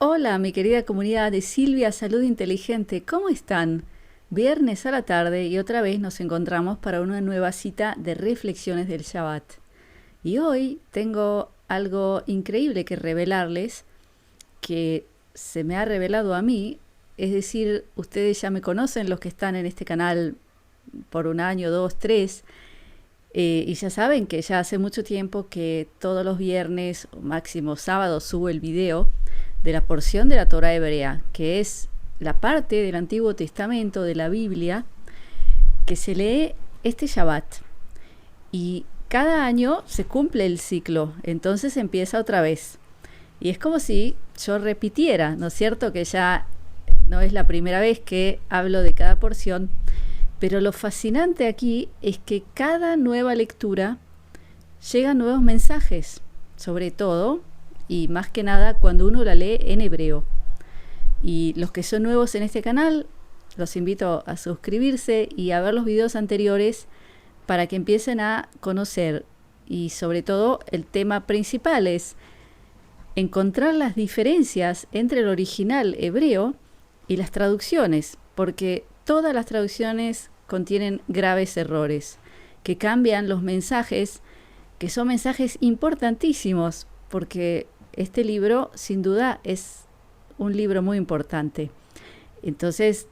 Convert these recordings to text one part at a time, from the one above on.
Hola, mi querida comunidad de Silvia Salud Inteligente, ¿cómo están? Viernes a la tarde y otra vez nos encontramos para una nueva cita de reflexiones del Shabbat. Y hoy tengo algo increíble que revelarles, que se me ha revelado a mí, es decir, ustedes ya me conocen, los que están en este canal por un año, dos, tres, y ya saben que ya hace mucho tiempo que todos los viernes o máximo sábado subo el video de la porción de la Torá hebrea, que es la parte del Antiguo Testamento de la Biblia que se lee este Shabbat. Y cada año se cumple el ciclo, entonces empieza otra vez. Y es como si yo repitiera, ¿no es cierto? Que ya no es la primera vez que hablo de cada porción, pero lo fascinante aquí es que cada nueva lectura llegan nuevos mensajes, sobre todo y más que nada cuando uno la lee en hebreo. Y los que son nuevos en este canal, los invito a suscribirse y a ver los videos anteriores para que empiecen a conocer. Y sobre todo el tema principal es encontrar las diferencias entre el original hebreo y las traducciones, porque todas las traducciones contienen graves errores que cambian los mensajes, que son mensajes importantísimos, porque este libro sin duda es un libro muy importante. Entonces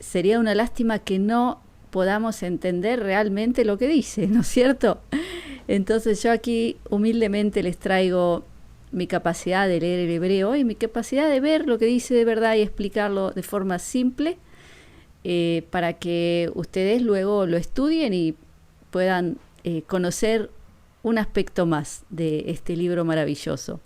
sería una lástima que no podamos entender realmente lo que dice, ¿no es cierto? Entonces yo aquí humildemente les traigo mi capacidad de leer el hebreo y mi capacidad de ver lo que dice de verdad y explicarlo de forma simple, para que ustedes luego lo estudien y puedan conocer un aspecto más de este libro maravilloso.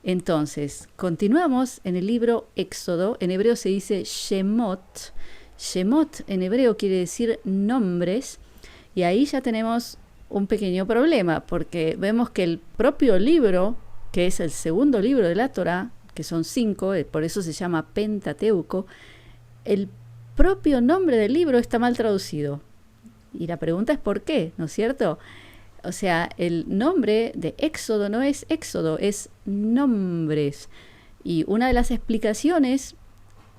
Entonces, continuamos en el libro Éxodo. En hebreo se dice Shemot. Shemot en hebreo quiere decir nombres. Y ahí ya tenemos un pequeño problema, porque vemos que el propio libro, que es el segundo libro de la Torá, que son 5, por eso se llama Pentateuco, el propio nombre del libro está mal traducido. Y la pregunta es ¿por qué? ¿No es cierto? O sea, el nombre de Éxodo no es Éxodo, es nombres. Y una de las explicaciones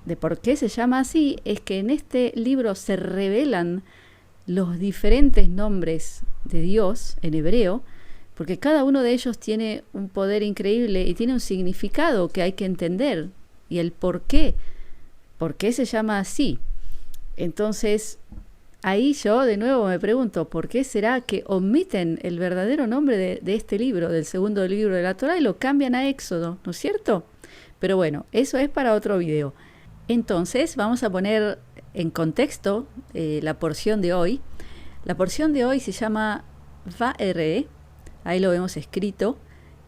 de por qué se llama así es que en este libro se revelan los diferentes nombres de Dios en hebreo, porque cada uno de ellos tiene un poder increíble y tiene un significado que hay que entender, y el por qué se llama así. Entonces, ahí yo de nuevo me pregunto, ¿por qué será que omiten el verdadero nombre de este libro, del segundo libro de la Torá, y lo cambian a Éxodo, ¿no es cierto? Pero bueno, eso es para otro video. Entonces, vamos a poner en contexto la porción de hoy. La porción de hoy se llama Va'ere, ahí lo vemos escrito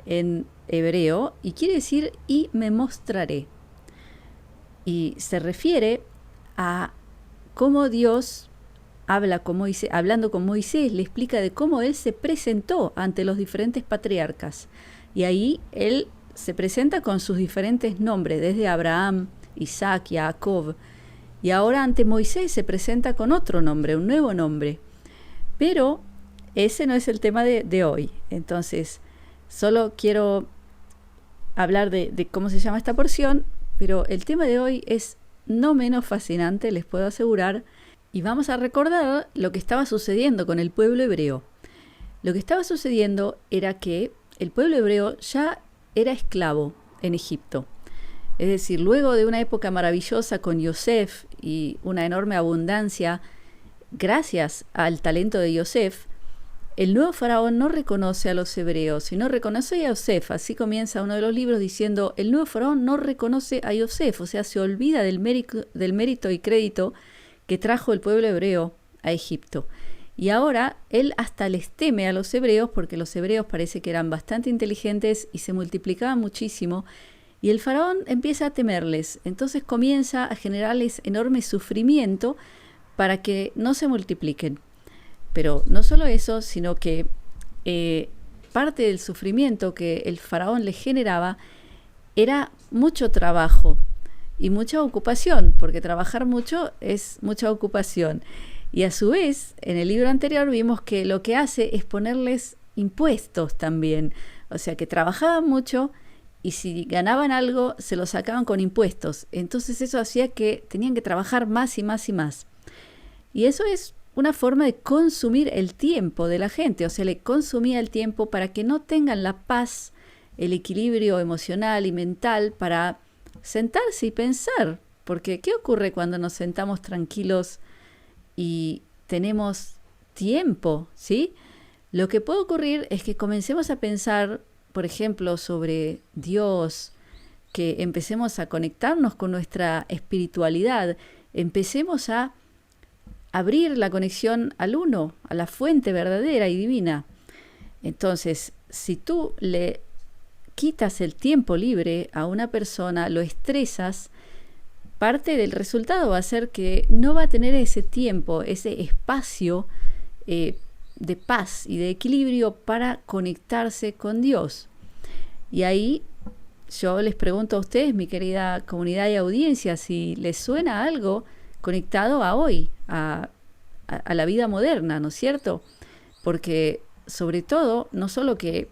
en hebreo, y quiere decir y me mostraré. Y se refiere a cómo Dios hablando con Moisés, le explica de cómo él se presentó ante los diferentes patriarcas. Y ahí él se presenta con sus diferentes nombres, desde Abraham, Isaac, Jacob. Y ahora ante Moisés se presenta con otro nombre, un nuevo nombre. Pero ese no es el tema de hoy. Entonces, solo quiero hablar de cómo se llama esta porción, pero el tema de hoy es no menos fascinante, les puedo asegurar. Y vamos a recordar lo que estaba sucediendo con el pueblo hebreo. Lo que estaba sucediendo era que el pueblo hebreo ya era esclavo en Egipto. Es decir, luego de una época maravillosa con Yosef y una enorme abundancia, gracias al talento de Yosef, el nuevo faraón no reconoce a los hebreos, sino reconoce a Yosef. Así comienza uno de los libros diciendo, el nuevo faraón no reconoce a Yosef, o sea, se olvida del mérito y crédito que trajo el pueblo hebreo a Egipto. Y ahora él hasta les teme a los hebreos, porque los hebreos parece que eran bastante inteligentes y se multiplicaban muchísimo, y el faraón empieza a temerles. Entonces comienza a generarles enorme sufrimiento para que no se multipliquen. Pero no solo eso, sino que parte del sufrimiento que el faraón les generaba era mucho trabajo y mucha ocupación, porque trabajar mucho es mucha ocupación. Y a su vez, en el libro anterior vimos que lo que hace es ponerles impuestos también. O sea que trabajaban mucho y si ganaban algo se lo sacaban con impuestos. Entonces eso hacía que tenían que trabajar más y más y más. Y eso es una forma de consumir el tiempo de la gente, o sea, le consumía el tiempo para que no tengan la paz, el equilibrio emocional y mental para sentarse y pensar. Porque ¿qué ocurre cuando nos sentamos tranquilos y tenemos tiempo, ¿sí? Lo que puede ocurrir es que comencemos a pensar, por ejemplo, sobre Dios, que empecemos a conectarnos con nuestra espiritualidad, empecemos a abrir la conexión al uno, a la fuente verdadera y divina. Entonces, si tú le quitas el tiempo libre a una persona, lo estresas, parte del resultado va a ser que no va a tener ese tiempo, ese espacio de paz y de equilibrio para conectarse con Dios. Y ahí yo les pregunto a ustedes, mi querida comunidad y audiencia, si les suena algo conectado a hoy, a la vida moderna, ¿no es cierto? Porque sobre todo, no solo que,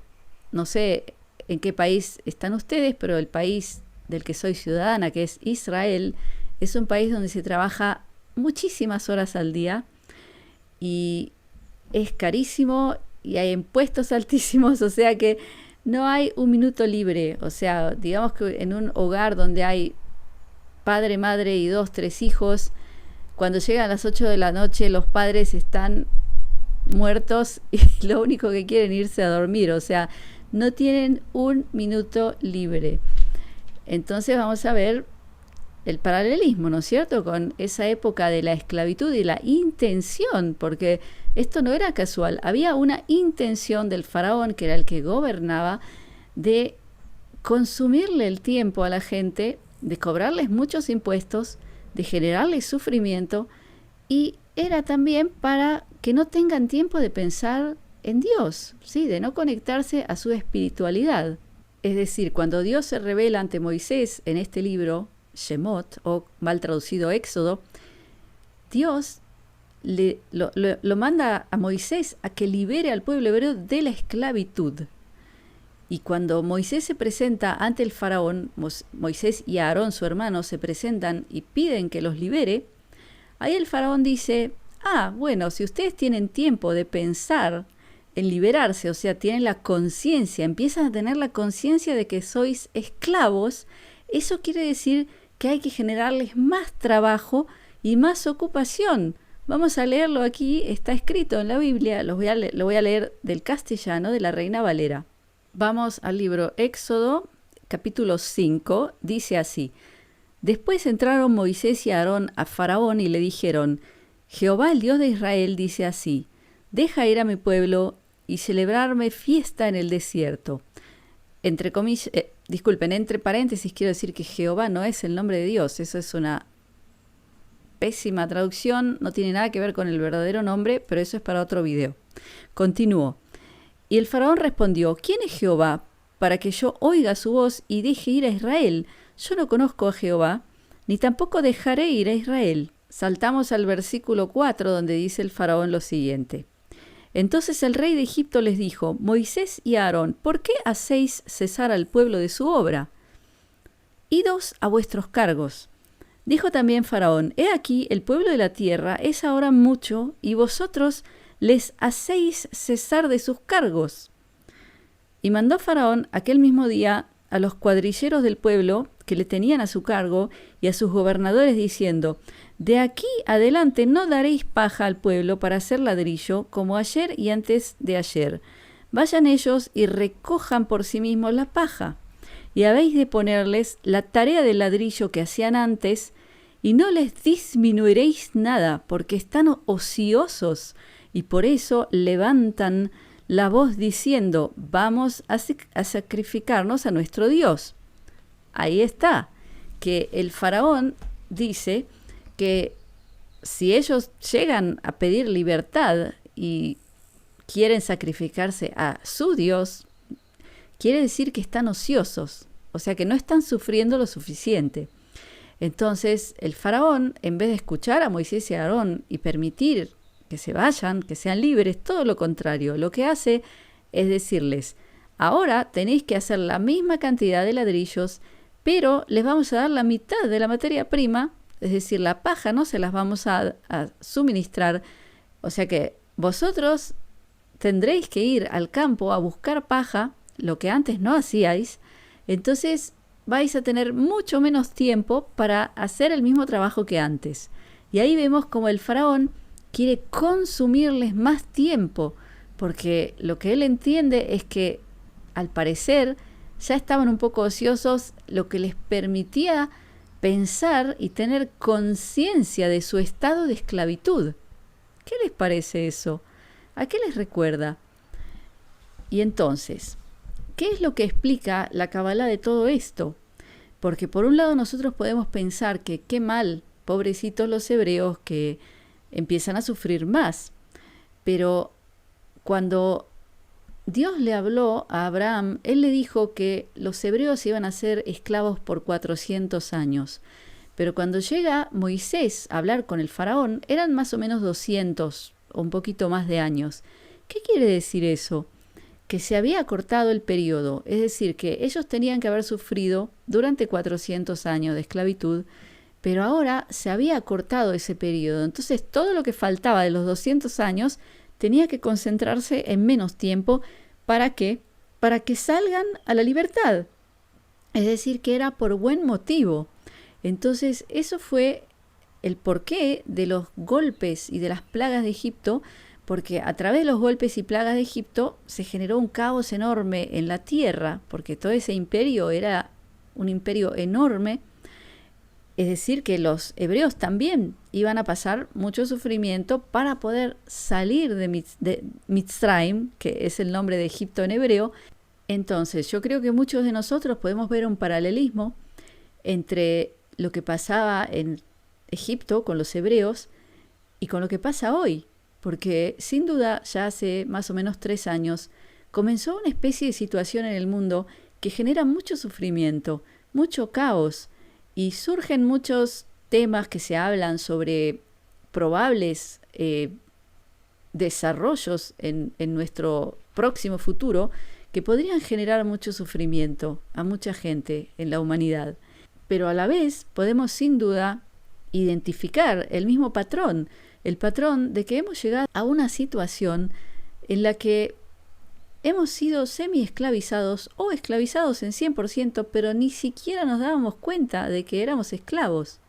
no sé en qué país están ustedes, pero el país del que soy ciudadana, que es Israel, es un país donde se trabaja muchísimas horas al día y es carísimo y hay impuestos altísimos, o sea que no hay un minuto libre. O sea, digamos que en un hogar donde hay padre, madre y 2, 3 hijos, cuando llegan las 8 de la noche los padres están muertos y lo único que quieren es irse a dormir, o sea, no tienen un minuto libre. Entonces vamos a ver el paralelismo, ¿no es cierto?, con esa época de la esclavitud y la intención, porque esto no era casual, había una intención del faraón, que era el que gobernaba, de consumirle el tiempo a la gente, de cobrarles muchos impuestos, de generarles sufrimiento, y era también para que no tengan tiempo de pensar en Dios, ¿sí?, de no conectarse a su espiritualidad. Es decir, cuando Dios se revela ante Moisés en este libro, Shemot, o mal traducido Éxodo, Dios lo manda a Moisés a que libere al pueblo hebreo de la esclavitud. Y cuando Moisés se presenta ante el faraón, Moisés y Aarón, su hermano, se presentan y piden que los libere, ahí el faraón dice, bueno, si ustedes tienen tiempo de pensar en liberarse, o sea, tienen la conciencia, empiezan a tener la conciencia de que sois esclavos, eso quiere decir que hay que generarles más trabajo y más ocupación. Vamos a leerlo aquí, está escrito en la Biblia, lo voy a leer del castellano, de la Reina Valera. Vamos al libro Éxodo, capítulo 5, dice así: Después entraron Moisés y Aarón a Faraón y le dijeron, Jehová, el Dios de Israel, dice así, deja ir a mi pueblo y celebrarme fiesta en el desierto. Entre paréntesis quiero decir que Jehová no es el nombre de Dios, eso es una pésima traducción, no tiene nada que ver con el verdadero nombre, pero eso es para otro video. Continúo. Y el faraón respondió, ¿quién es Jehová para que yo oiga su voz y deje ir a Israel? Yo no conozco a Jehová, ni tampoco dejaré ir a Israel. Saltamos al versículo 4, donde dice el faraón lo siguiente. Entonces el rey de Egipto les dijo, Moisés y Aarón, ¿por qué hacéis cesar al pueblo de su obra? Idos a vuestros cargos. Dijo también Faraón, he aquí, el pueblo de la tierra es ahora mucho, y vosotros les hacéis cesar de sus cargos. Y mandó Faraón aquel mismo día a los cuadrilleros del pueblo que le tenían a su cargo y a sus gobernadores diciendo, de aquí adelante no daréis paja al pueblo para hacer ladrillo como ayer y antes de ayer. Vayan ellos y recojan por sí mismos la paja. Y habéis de ponerles la tarea del ladrillo que hacían antes, y no les disminuiréis nada, porque están ociosos, y por eso levantan la voz diciendo, vamos a sacrificarnos a nuestro Dios. Ahí está, que el faraón dice que si ellos llegan a pedir libertad y quieren sacrificarse a su Dios, quiere decir que están ociosos, o sea que no están sufriendo lo suficiente. Entonces el faraón, en vez de escuchar a Moisés y a Aarón y permitir que se vayan, que sean libres, todo lo contrario, lo que hace es decirles, ahora tenéis que hacer la misma cantidad de ladrillos, pero les vamos a dar la mitad de la materia prima, es decir, la paja no se las vamos a suministrar. O sea que vosotros tendréis que ir al campo a buscar paja, lo que antes no hacíais. Entonces vais a tener mucho menos tiempo para hacer el mismo trabajo que antes. Y ahí vemos como el faraón quiere consumirles más tiempo, porque lo que él entiende es que, al parecer, ya estaban un poco ociosos, lo que les permitía pensar y tener conciencia de su estado de esclavitud. ¿Qué les parece eso? ¿A qué les recuerda? Y entonces, ¿qué es lo que explica la Kabbalah de todo esto? Porque por un lado nosotros podemos pensar que qué mal, pobrecitos los hebreos que empiezan a sufrir más. Pero cuando Dios le habló a Abraham, él le dijo que los hebreos iban a ser esclavos por 400 años. Pero cuando llega Moisés a hablar con el faraón, eran más o menos 200 o un poquito más de años. ¿Qué quiere decir eso? Que se había acortado el periodo, es decir, que ellos tenían que haber sufrido durante 400 años de esclavitud, pero ahora se había acortado ese periodo. Entonces todo lo que faltaba de los 200 años tenía que concentrarse en menos tiempo. ¿Para qué? Para que salgan a la libertad. Es decir, que era por buen motivo. Entonces eso fue el porqué de los golpes y de las plagas de Egipto, porque a través de los golpes y plagas de Egipto se generó un caos enorme en la tierra, porque todo ese imperio era un imperio enorme. Es decir, que los hebreos también iban a pasar mucho sufrimiento para poder salir de Mitzrayim, que es el nombre de Egipto en hebreo. Entonces, yo creo que muchos de nosotros podemos ver un paralelismo entre lo que pasaba en Egipto con los hebreos y con lo que pasa hoy. Porque sin duda ya hace más o menos 3 años comenzó una especie de situación en el mundo que genera mucho sufrimiento, mucho caos, y surgen muchos temas que se hablan sobre probables desarrollos en nuestro próximo futuro que podrían generar mucho sufrimiento a mucha gente en la humanidad. Pero a la vez podemos sin duda identificar el mismo patrón, el patrón de que hemos llegado a una situación en la que hemos sido semi-esclavizados o esclavizados en 100%, pero ni siquiera nos dábamos cuenta de que éramos esclavos.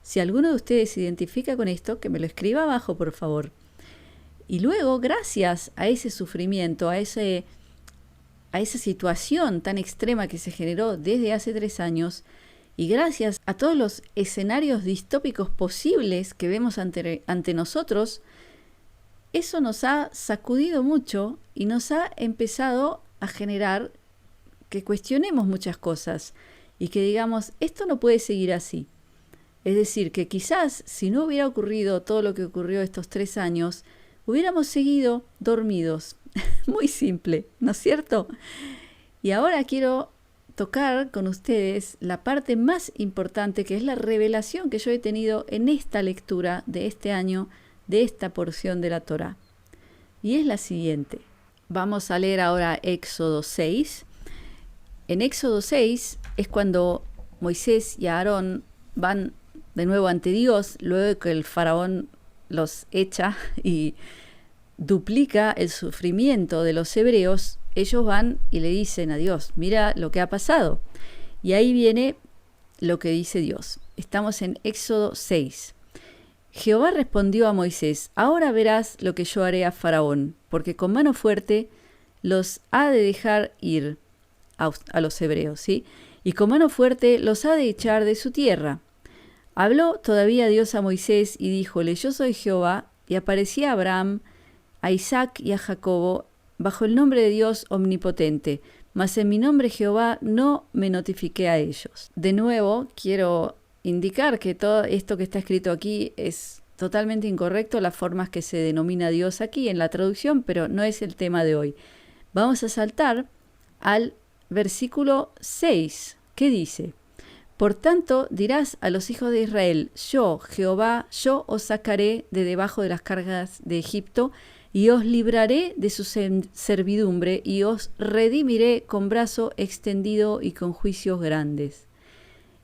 Si alguno de ustedes se identifica con esto, que me lo escriba abajo, por favor. Y luego, gracias a ese sufrimiento, a esa situación tan extrema que se generó desde hace 3 años, y gracias a todos los escenarios distópicos posibles que vemos ante nosotros, eso nos ha sacudido mucho y nos ha empezado a generar que cuestionemos muchas cosas y que digamos, esto no puede seguir así. Es decir, que quizás si no hubiera ocurrido todo lo que ocurrió estos 3 años, hubiéramos seguido dormidos. Muy simple, ¿no es cierto? Y ahora quiero tocar con ustedes la parte más importante, que es la revelación que yo he tenido en esta lectura de este año, de esta porción de la Torá. Y es la siguiente. Vamos a leer ahora Éxodo 6. En Éxodo 6 es cuando Moisés y Aarón van de nuevo ante Dios, luego de que el faraón los echa y duplica el sufrimiento de los hebreos. Ellos van y le dicen a Dios, mira lo que ha pasado. Y ahí viene lo que dice Dios. Estamos en Éxodo 6. Jehová respondió a Moisés, ahora verás lo que yo haré a Faraón, porque con mano fuerte los ha de dejar ir a los hebreos, ¿sí? Y con mano fuerte los ha de echar de su tierra. Habló todavía Dios a Moisés y díjole, yo soy Jehová, y aparecí a Abraham, a Isaac y a Jacobo, bajo el nombre de Dios omnipotente, mas en mi nombre Jehová no me notifiqué a ellos. De nuevo, quiero indicar que todo esto que está escrito aquí es totalmente incorrecto, las formas que se denomina Dios aquí en la traducción, pero no es el tema de hoy. Vamos a saltar al versículo 6, que dice, por tanto dirás a los hijos de Israel, yo, Jehová, yo os sacaré de debajo de las cargas de Egipto, y os libraré de su servidumbre, y os redimiré con brazo extendido y con juicios grandes.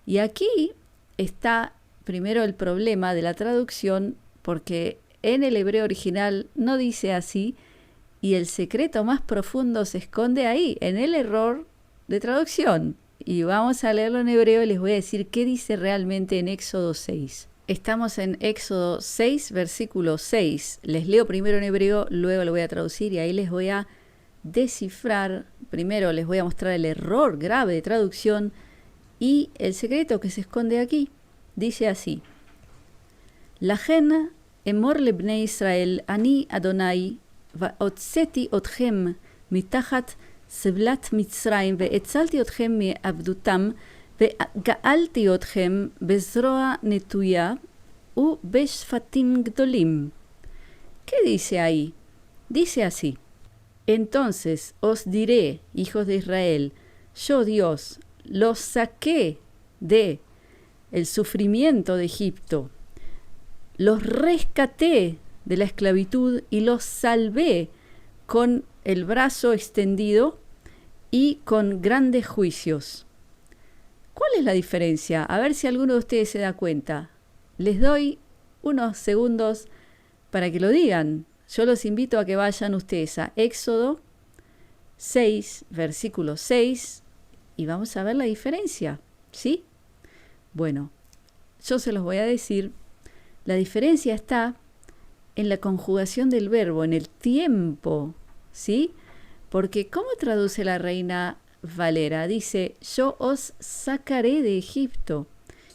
Y aquí está primero el problema de la traducción, porque en el hebreo original no dice así, y el secreto más profundo se esconde ahí, en el error de traducción. Y vamos a leerlo en hebreo y les voy a decir qué dice realmente en Éxodo 6. Estamos en Éxodo 6, versículo 6. Les leo primero en hebreo, luego lo voy a traducir y ahí les voy a descifrar. Primero les voy a mostrar el error grave de traducción y el secreto que se esconde aquí. Dice así: Lachen emor lebnei Israel, ani Adonai, והוצאתי אתכם מתחת סבלת מצרים, והצלתי אתכם מעבדותם, וגאלתי אתכם בזרוע נטויה ובשפטים גדולים. ¿Qué dice ahí? Dice así: Entonces os diré, hijos de Israel, yo Dios, los saqué de el sufrimiento de Egipto, los rescaté de la esclavitud y los salvé con el brazo extendido y con grandes juicios. ¿Cuál es la diferencia? A ver si alguno de ustedes se da cuenta. Les doy unos segundos para que lo digan. Yo los invito a que vayan ustedes a Éxodo 6, versículo 6, y vamos a ver la diferencia, ¿sí? Bueno, yo se los voy a decir. La diferencia está en la conjugación del verbo, en el tiempo, ¿sí? Porque ¿cómo traduce la Reina Valera? Dice, yo os sacaré de Egipto.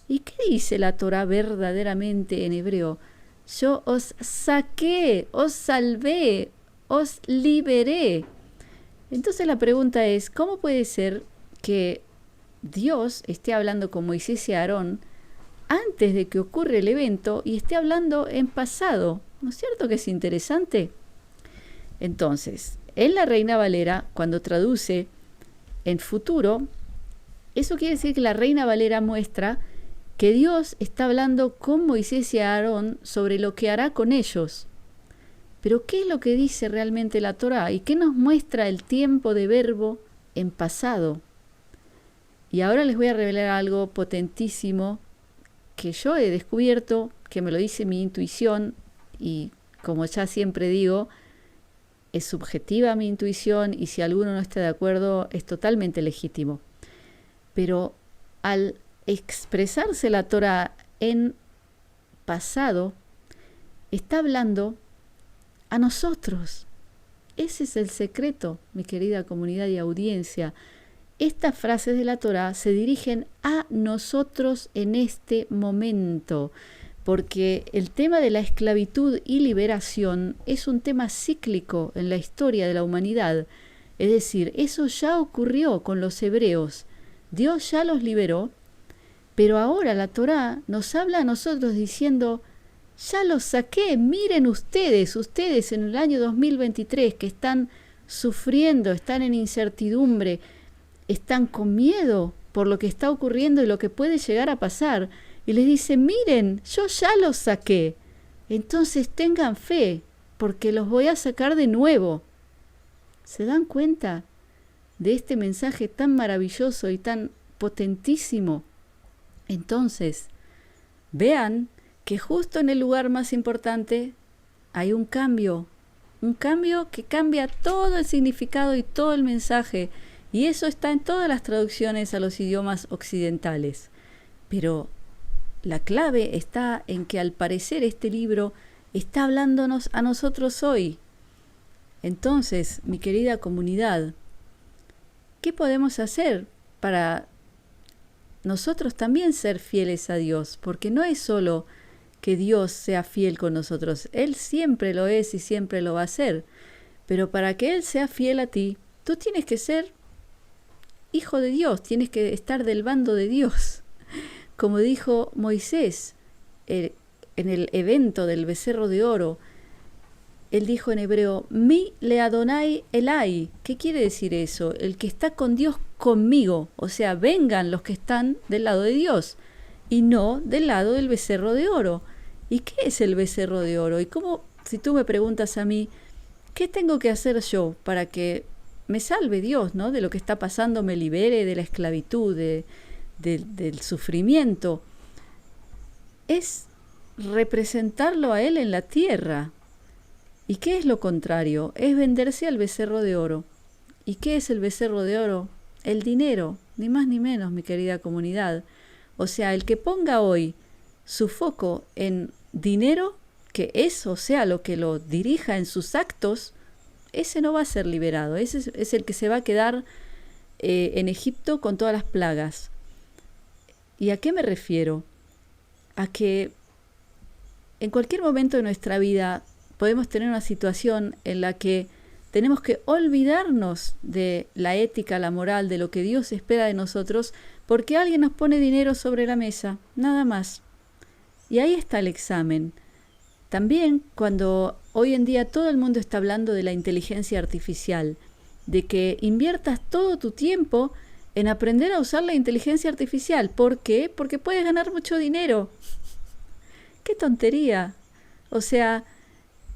¿Y qué dice la Torá verdaderamente en hebreo? Yo os saqué, os salvé, os liberé. Entonces la pregunta es, ¿cómo puede ser que Dios esté hablando con Moisés y Aarón antes de que ocurra el evento y esté hablando en pasado? ¿No es cierto que es interesante? Entonces, en la Reina Valera, cuando traduce en futuro, eso quiere decir que la Reina Valera muestra que Dios está hablando con Moisés y Aarón sobre lo que hará con ellos. Pero ¿qué es lo que dice realmente la Torá? ¿Y qué nos muestra el tiempo de verbo en pasado? Y ahora les voy a revelar algo potentísimo que yo he descubierto, que me lo dice mi intuición, y como ya siempre digo, es subjetiva mi intuición y si alguno no está de acuerdo es totalmente legítimo. Pero al expresarse la Torá en pasado, está hablando a nosotros. Ese es el secreto, mi querida comunidad y audiencia. Estas frases de la Torá se dirigen a nosotros en este momento, porque el tema de la esclavitud y liberación es un tema cíclico en la historia de la humanidad. Es decir, eso ya ocurrió con los hebreos. Dios ya los liberó, pero ahora la Torá nos habla a nosotros diciendo, ya los saqué, miren ustedes en el año 2023 que están sufriendo, están en incertidumbre, están con miedo por lo que está ocurriendo y lo que puede llegar a pasar. Y les dice, miren, yo ya los saqué. Entonces tengan fe, porque los voy a sacar de nuevo. ¿Se dan cuenta de este mensaje tan maravilloso y tan potentísimo? Entonces, vean que justo en el lugar más importante hay un cambio que cambia todo el significado y todo el mensaje. Y eso está en todas las traducciones a los idiomas occidentales. Pero la clave está en que al parecer este libro está hablándonos a nosotros hoy. Entonces, mi querida comunidad, ¿qué podemos hacer para nosotros también ser fieles a Dios? Porque no es solo que Dios sea fiel con nosotros. Él siempre lo es y siempre lo va a ser. Pero para que Él sea fiel a ti, tú tienes que ser hijo de Dios, tienes que estar del bando de Dios. Como dijo Moisés en el evento del becerro de oro, él dijo en hebreo, Mi le Adonai Elai. ¿Qué quiere decir eso? El que está con Dios conmigo. O sea, vengan los que están del lado de Dios y no del lado del becerro de oro. ¿Y qué es el becerro de oro? Y cómo, si tú me preguntas a mí, ¿qué tengo que hacer yo para que me salve Dios, ¿no? De lo que está pasando, me libere de la esclavitud, del sufrimiento? Es representarlo a Él en la tierra. ¿Y qué es lo contrario? Es venderse al becerro de oro. ¿Y qué es el becerro de oro? El dinero, ni más ni menos, mi querida comunidad. O sea, el que ponga hoy su foco en dinero, que eso sea lo que lo dirija en sus actos, ese no va a ser liberado. Ese es el que se va a quedar en Egipto con todas las plagas. ¿Y a qué me refiero? A que en cualquier momento de nuestra vida podemos tener una situación en la que tenemos que olvidarnos de la ética, la moral, de lo que Dios espera de nosotros, porque alguien nos pone dinero sobre la mesa, nada más. Y ahí está el examen. También cuando hoy en día todo el mundo está hablando de la inteligencia artificial, de que inviertas todo tu tiempo en aprender a usar la inteligencia artificial. ¿Por qué? Porque puedes ganar mucho dinero. ¡Qué tontería! O sea,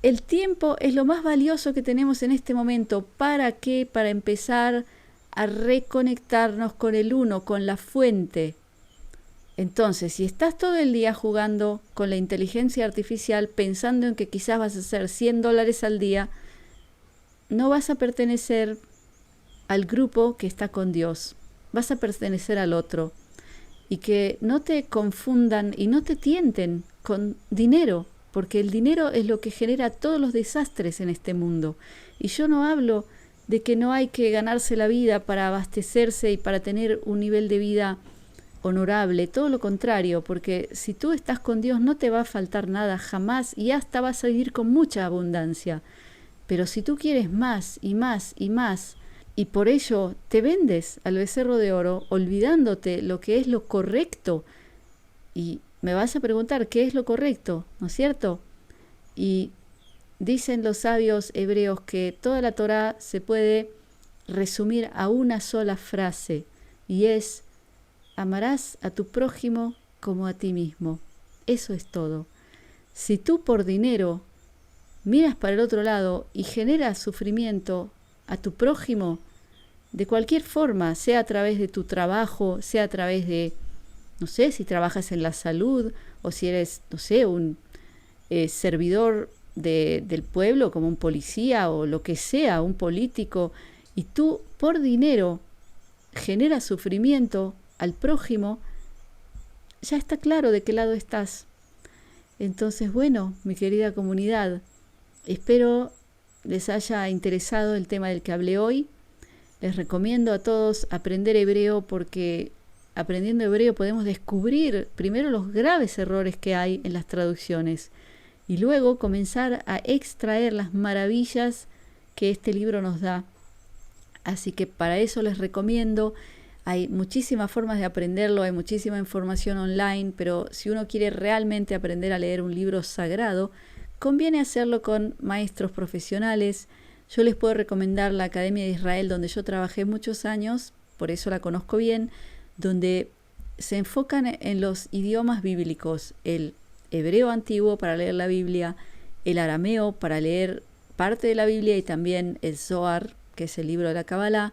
el tiempo es lo más valioso que tenemos en este momento. ¿Para qué? Para empezar a reconectarnos con el uno, con la fuente. Entonces, si estás todo el día jugando con la inteligencia artificial, pensando en que quizás vas a hacer $100 al día, no vas a pertenecer al grupo que está con Dios. Vas a pertenecer al otro. Y que no te confundan y no te tienten con dinero, porque el dinero es lo que genera todos los desastres en este mundo. Y yo no hablo de que no hay que ganarse la vida para abastecerse y para tener un nivel de vida honorable, todo lo contrario, porque si tú estás con Dios no te va a faltar nada jamás y hasta vas a vivir con mucha abundancia. Pero si tú quieres más y más y más, y por ello te vendes al becerro de oro, olvidándote lo que es lo correcto, y me vas a preguntar qué es lo correcto, ¿no es cierto? Y dicen los sabios hebreos que toda la Torá se puede resumir a una sola frase, y es: amarás a tu prójimo como a ti mismo. Eso es todo. Si tú por dinero miras para el otro lado y generas sufrimiento a tu prójimo, de cualquier forma, sea a través de tu trabajo, sea a través de, no sé, si trabajas en la salud o si eres, no sé, un servidor del pueblo como un policía o lo que sea, un político, y tú por dinero generas sufrimiento al prójimo, ya está claro de qué lado estás. Entonces, bueno, mi querida comunidad, espero les haya interesado el tema del que hablé hoy. Les recomiendo a todos aprender hebreo, porque aprendiendo hebreo podemos descubrir primero los graves errores que hay en las traducciones y luego comenzar a extraer las maravillas que este libro nos da. Así que para eso les recomiendo. Hay muchísimas formas de aprenderlo, hay muchísima información online, pero si uno quiere realmente aprender a leer un libro sagrado, conviene hacerlo con maestros profesionales. Yo les puedo recomendar la Academia de Israel, donde yo trabajé muchos años, por eso la conozco bien, donde se enfocan en los idiomas bíblicos, el hebreo antiguo para leer la Biblia, el arameo para leer parte de la Biblia y también el Zohar, que es el libro de la Kabbalah,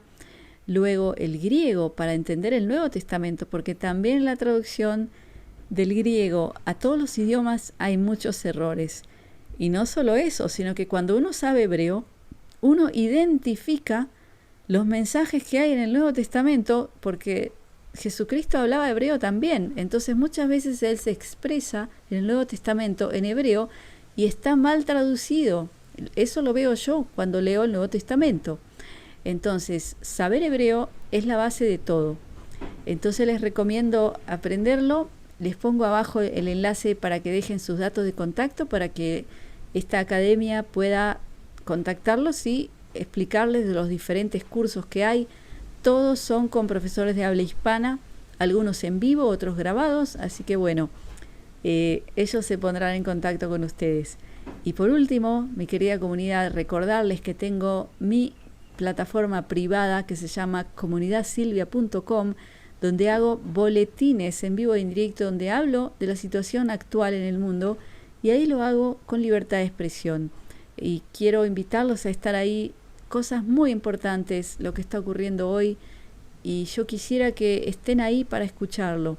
luego el griego para entender el Nuevo Testamento, porque también en la traducción del griego a todos los idiomas hay muchos errores. Y no solo eso, sino que cuando uno sabe hebreo, uno identifica los mensajes que hay en el Nuevo Testamento, porque Jesucristo hablaba hebreo también. Entonces muchas veces Él se expresa en el Nuevo Testamento en hebreo y está mal traducido. Eso lo veo yo cuando leo el Nuevo Testamento. Entonces, saber hebreo es la base de todo. Entonces les recomiendo aprenderlo. Les pongo abajo el enlace para que dejen sus datos de contacto para que esta academia pueda contactarlos y explicarles de los diferentes cursos que hay. Todos son con profesores de habla hispana, algunos en vivo, otros grabados, así que bueno, ellos se pondrán en contacto con ustedes. Y por último, mi querida comunidad, recordarles que tengo mi plataforma privada que se llama comunidadsilvia.com, donde hago boletines en vivo e en directo, donde hablo de la situación actual en el mundo, y ahí lo hago con libertad de expresión. y quiero invitarlos a estar ahí. Cosas muy importantes lo que está ocurriendo hoy y yo quisiera que estén ahí para escucharlo.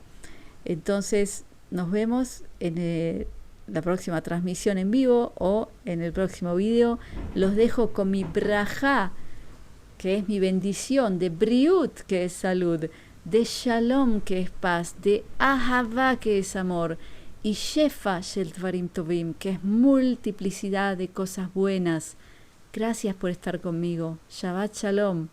Entonces nos vemos en la próxima transmisión en vivo o en el próximo video. Los dejo con mi brajá, que es mi bendición, de briut, que es salud, de shalom, que es paz, de ahavá, que es amor, y shefa shel dvarim tovim, que es multiplicidad de cosas buenas. Gracias por estar conmigo. Shabbat shalom.